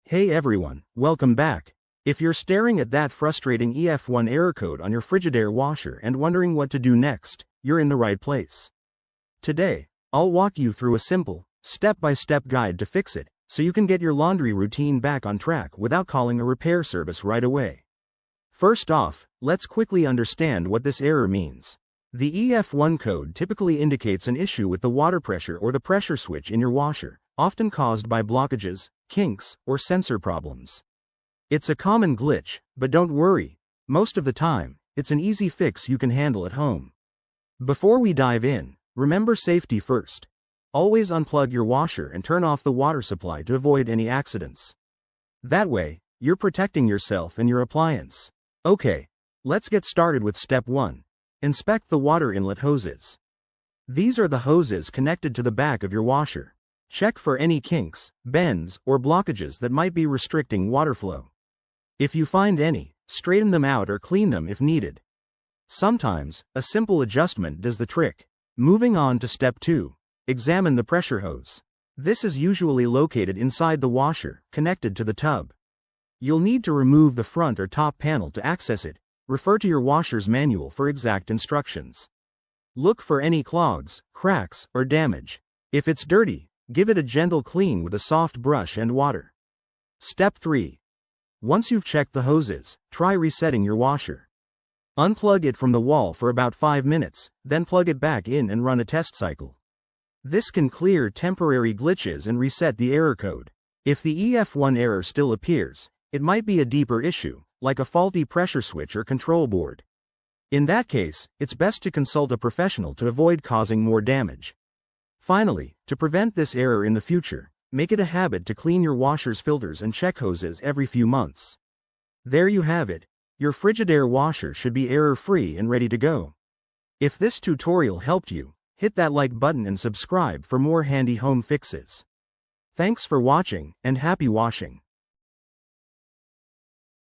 Hey everyone, welcome back. If you're staring at that frustrating EF1 error code on your Frigidaire washer and wondering what to do next, you're in the right place. Today, I'll walk you through a simple, step-by-step guide to fix it, so you can get your laundry routine back on track without calling a repair service right away. First off, let's quickly understand what this error means. The EF1 code typically indicates an issue with the water pressure or the pressure switch in your washer, often caused by blockages, kinks, or sensor problems. It's a common glitch, but don't worry. Most of the time, it's an easy fix you can handle at home. Before we dive in, remember safety first. Always unplug your washer and turn off the water supply to avoid any accidents. That way, you're protecting yourself and your appliance. Okay, let's get started with step 1. Inspect the water inlet hoses. These are the hoses connected to the back of your washer. Check for any kinks, bends, or blockages that might be restricting water flow. If you find any, straighten them out or clean them if needed. Sometimes, a simple adjustment does the trick. Moving on to step 2. Examine the pressure hose. This is usually located inside the washer, connected to the tub. You'll need to remove the front or top panel to access it. Refer to your washer's manual for exact instructions. Look for any clogs, cracks, or damage. If it's dirty, give it a gentle clean with a soft brush and water. Step 3. Once you've checked the hoses, try resetting your washer. Unplug it from the wall for about 5 minutes, then plug it back in and run a test cycle. This can clear temporary glitches and reset the error code. If the EF1 error still appears, it might be a deeper issue, like a faulty pressure switch or control board. In that case, it's best to consult a professional to avoid causing more damage. Finally, to prevent this error in the future, make it a habit to clean your washer's filters and check hoses every few months. There you have it. Your Frigidaire washer should be error-free and ready to go. If this tutorial helped you, hit that like button and subscribe for more handy home fixes. Thanks for watching, and happy washing.